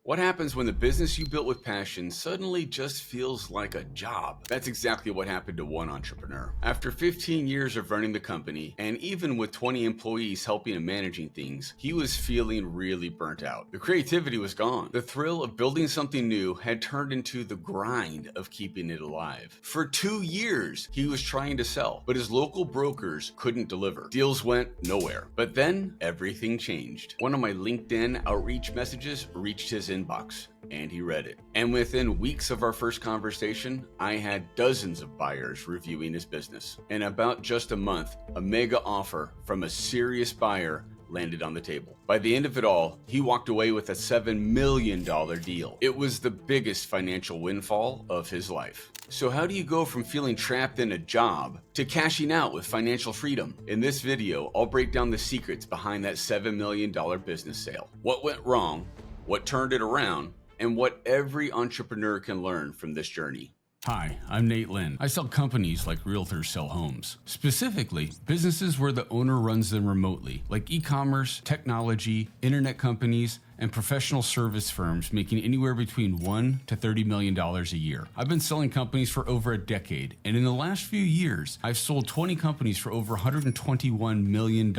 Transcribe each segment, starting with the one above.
What happens when the business you built with passion suddenly just feels like a job? That's exactly what happened to one entrepreneur. After 15 years of running the company, and even with 20 employees helping and managing things, he was feeling really burnt out. The creativity was gone. The thrill of building something new had turned into the grind of keeping it alive. For 2 years, he was trying to sell, but his local brokers couldn't deliver. Deals went nowhere. But then everything changed. One of my LinkedIn outreach messages reached his inbox, and he read it. And within weeks of our first conversation, I had dozens of buyers reviewing his business. In about just a month, a mega offer from a serious buyer landed on the table. By the end of it all, he walked away with a $7 million deal. It was the biggest financial windfall of his life. So how do you go from feeling trapped in a job to cashing out with financial freedom? In this video, I'll break down the secrets behind that $7 million business sale. What went wrong, what turned it around, and what every entrepreneur can learn from this journey. Hi, I'm Nate Lynn. I sell companies like realtors sell homes. Specifically, businesses where the owner runs them remotely, like e-commerce, technology, internet companies, and professional service firms making anywhere between $1 to $30 million a year. I've been selling companies for over a decade, and in the last few years, I've sold 20 companies for over $121 million.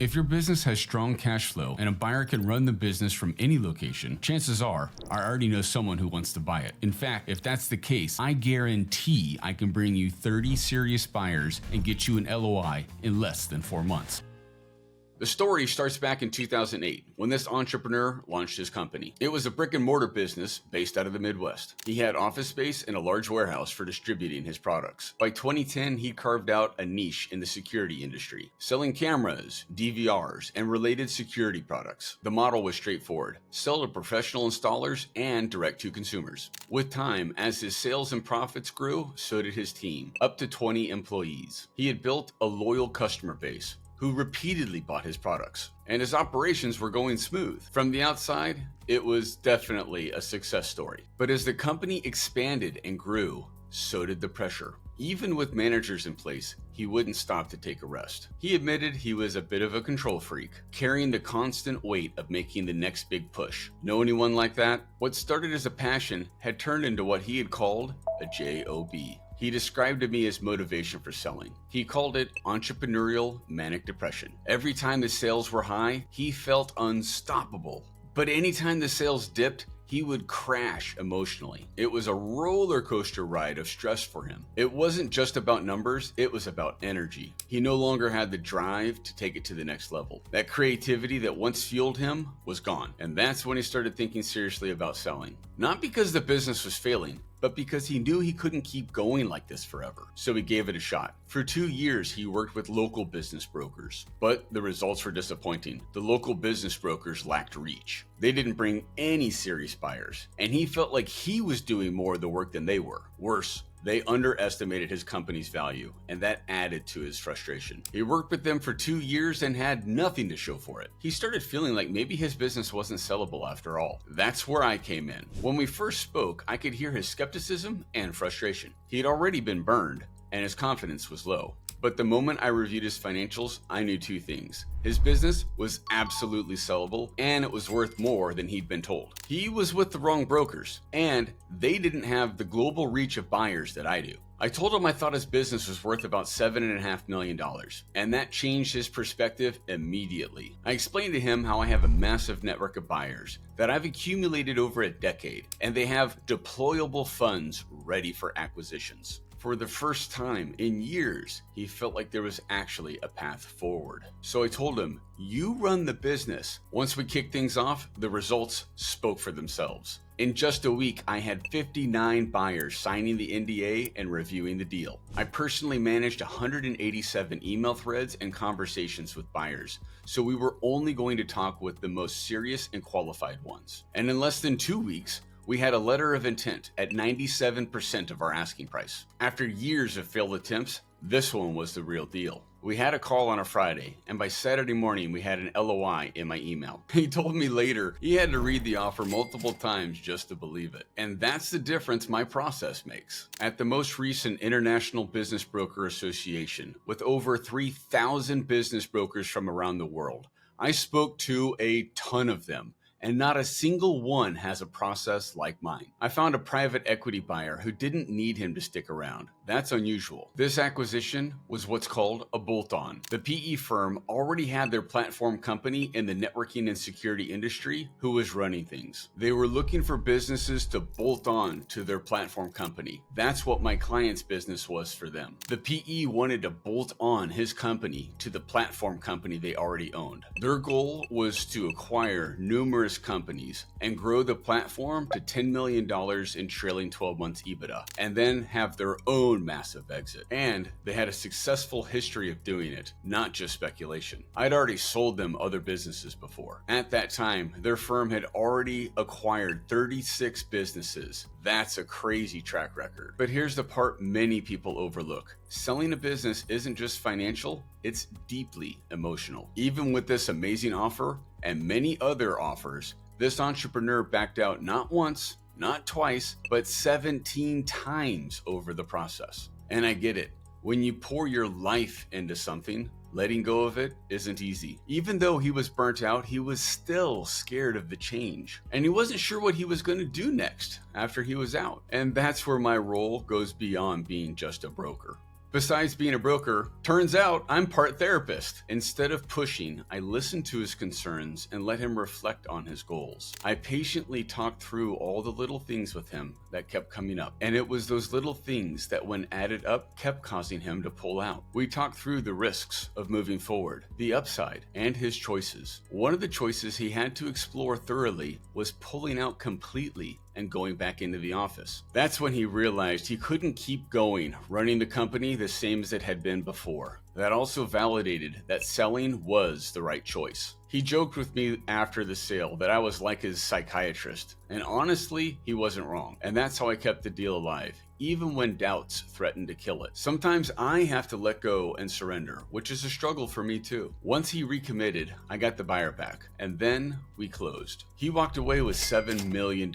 If your business has strong cash flow and a buyer can run the business from any location, chances are I already know someone who wants to buy it. In fact, if that's the case, I guarantee I can bring you 30 serious buyers and get you an LOI in less than 4 months. The story starts back in 2008 when this entrepreneur launched his company. It was a brick and mortar business based out of the Midwest. He had office space and a large warehouse for distributing his products. By 2010, he carved out a niche in the security industry, selling cameras, DVRs, and related security products. The model was straightforward: sell to professional installers and direct to consumers. With time, as his sales and profits grew, so did his team, up to 20 employees. He had built a loyal customer base who repeatedly bought his products, and his operations were going smooth. From the outside, it was definitely a success story. But as the company expanded and grew, so did the pressure. Even with managers in place, he wouldn't stop to take a rest. He admitted he was a bit of a control freak, carrying the constant weight of making the next big push. Know anyone like that? What started as a passion had turned into what he had called a job. He described to me his motivation for selling. He called it entrepreneurial manic depression. Every time the sales were high, he felt unstoppable. But anytime the sales dipped, he would crash emotionally. It was a roller coaster ride of stress for him. It wasn't just about numbers, it was about energy. He no longer had the drive to take it to the next level. That creativity that once fueled him was gone. And that's when he started thinking seriously about selling. Not because the business was failing, but because he knew he couldn't keep going like this forever. So he gave it a shot. For 2 years, he worked with local business brokers, but the results were disappointing. The local business brokers lacked reach. They didn't bring any serious buyers, and he felt like he was doing more of the work than they were. Worse, they underestimated his company's value, and that added to his frustration. He worked with them for 2 years and had nothing to show for it. He started feeling like maybe his business wasn't sellable after all. That's where I came in. When we first spoke, I could hear his skepticism and frustration. He had already been burned, and his confidence was low. But the moment I reviewed his financials, I knew two things. His business was absolutely sellable, and it was worth more than he'd been told. He was with the wrong brokers, and they didn't have the global reach of buyers that I do. I told him I thought his business was worth about $7.5 million, and that changed his perspective immediately. I explained to him how I have a massive network of buyers that I've accumulated over a decade, and they have deployable funds ready for acquisitions. For the first time in years, he felt like there was actually a path forward. So I told him, you run the business. Once we kicked things off, the results spoke for themselves. In just a week, I had 59 buyers signing the NDA and reviewing the deal. I personally managed 187 email threads and conversations with buyers, so we were only going to talk with the most serious and qualified ones. And in less than 2 weeks, we had a letter of intent at 97% of our asking price. After years of failed attempts, this one was the real deal. We had a call on a Friday, and by Saturday morning, we had an LOI in my email. He told me later he had to read the offer multiple times just to believe it. And that's the difference my process makes. At the most recent International Business Broker Association, with over 3,000 business brokers from around the world, I spoke to a ton of them, and not a single one has a process like mine. I found a private equity buyer who didn't need him to stick around. That's unusual. This acquisition was what's called a bolt-on. The PE firm already had their platform company in the networking and security industry who was running things. They were looking for businesses to bolt on to their platform company. That's what my client's business was for them. The PE wanted to bolt on his company to the platform company they already owned. Their goal was to acquire numerous companies and grow the platform to $10 million in trailing 12 months EBITDA, and then have their own massive exit. And they had a successful history of doing it, not just speculation. I'd already sold them other businesses before. At that time, their firm had already acquired 36 businesses. That's a crazy track record. But here's the part many people overlook. Selling a business isn't just financial, it's deeply emotional. Even with this amazing offer and many other offers, this entrepreneur backed out not once, not twice, but 17 times over the process. And I get it. When you pour your life into something, letting go of it isn't easy. Even though he was burnt out, he was still scared of the change. And he wasn't sure what he was going to do next after he was out. And that's where my role goes beyond being just a broker. Besides being a broker, turns out I'm part therapist. Instead of pushing, I listened to his concerns and let him reflect on his goals. I patiently talked through all the little things with him that kept coming up. And it was those little things that, when added up, kept causing him to pull out. We talked through the risks of moving forward, the upside, and his choices. One of the choices he had to explore thoroughly was pulling out completely and going back into the office. That's when he realized he couldn't keep going, running the company the same as it had been before. That also validated that selling was the right choice. He joked with me after the sale that I was like his psychiatrist, and honestly, he wasn't wrong. And that's how I kept the deal alive, even when doubts threatened to kill it. Sometimes I have to let go and surrender, which is a struggle for me too. Once he recommitted, I got the buyer back, and then we closed. He walked away with $7 million,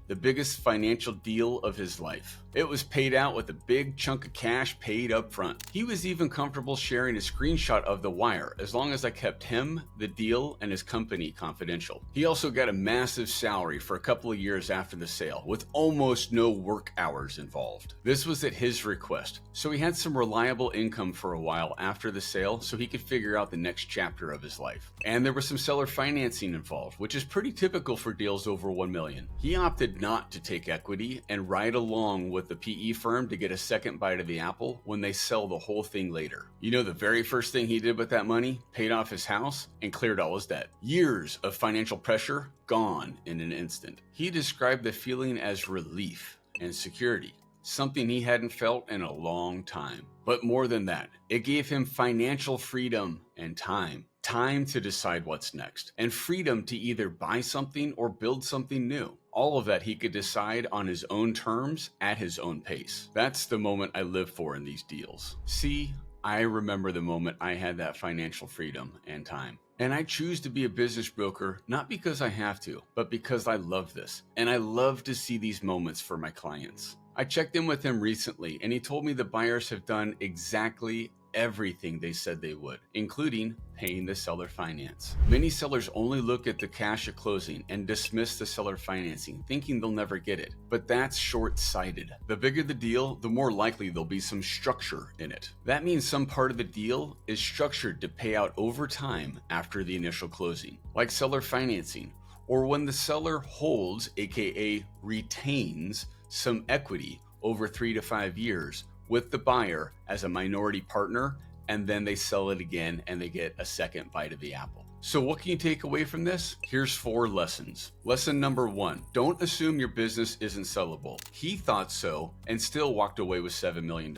the biggest financial deal of his life. It was paid out with a big chunk of cash paid up front. He was even comfortable sharing a screenshot of the wire as long as I kept him, the deal, and his company confidential. He also got a massive salary for a couple of years after the sale, with almost no work hours involved. This was at his request, so he had some reliable income for a while after the sale so he could figure out the next chapter of his life. And there was some seller financing involved, which is pretty typical for deals over $1 million. He opted not to take equity and ride along with the PE firm to get a second bite of the apple when they sell the whole thing later. You know the very first thing he did with that money? Paid off his house and cleared all his debt. Years of financial pressure gone in an instant. He described the feeling as relief and security, something he hadn't felt in a long time. But more than that, it gave him financial freedom and time. Time to decide what's next, and freedom to either buy something or build something new. All of that he could decide on his own terms at his own pace. That's the moment I live for in these deals. See, I remember the moment I had that financial freedom and time. And I choose to be a business broker, not because I have to, but because I love this. And I love to see these moments for my clients. I checked in with him recently, and he told me the buyers have done exactly everything they said they would, including paying the seller finance. Many sellers only look at the cash at closing and dismiss the seller financing, thinking they'll never get it. But that's short-sighted. The bigger the deal, the more likely there'll be some structure in it. That means some part of the deal is structured to pay out over time after the initial closing, like seller financing, or when the seller holds, aka retains, some equity over 3 to 5 years with the buyer as a minority partner, and then they sell it again and they get a second bite of the apple. So what can you take away from this? Here's 4 lessons. Lesson number 1, don't assume your business isn't sellable. He thought so and still walked away with $7 million.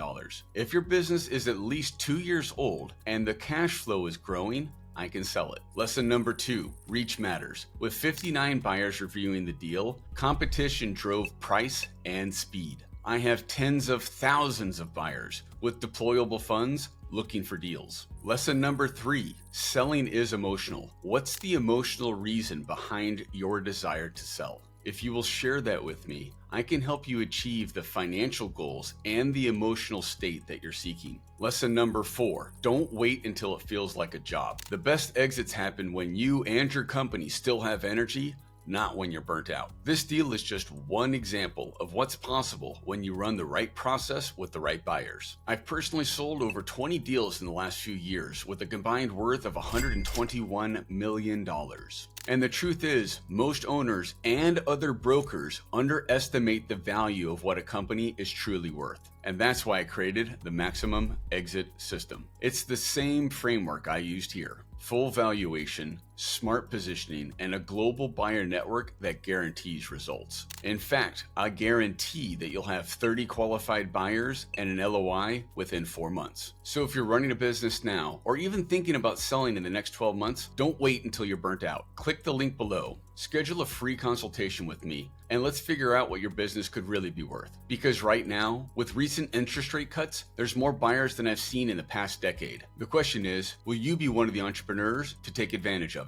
If your business is at least 2 years old and the cash flow is growing, I can sell it. Lesson number 2, reach matters. With 59 buyers reviewing the deal, competition drove price and speed. I have tens of thousands of buyers with deployable funds looking for deals. Lesson number 3, selling is emotional. What's the emotional reason behind your desire to sell? If you will share that with me, I can help you achieve the financial goals and the emotional state that you're seeking. Lesson number 4, don't wait until it feels like a job. The best exits happen when you and your company still have energy, not when you're burnt out. This deal is just one example of what's possible when you run the right process with the right buyers. I've personally sold over 20 deals in the last few years with a combined worth of $121 million. And the truth is, most owners and other brokers underestimate the value of what a company is truly worth. And that's why I created the Maximum Exit System. It's the same framework I used here. Full valuation, smart positioning, and a global buyer network that guarantees results. In fact, I guarantee that you'll have 30 qualified buyers and an LOI within 4 months. So if you're running a business now, or even thinking about selling in the next 12 months, don't wait until you're burnt out. Click the link below. Schedule a free consultation with me, and let's figure out what your business could really be worth. Because right now, with recent interest rate cuts, there's more buyers than I've seen in the past decade. The question is, will you be one of the entrepreneurs to take advantage of it?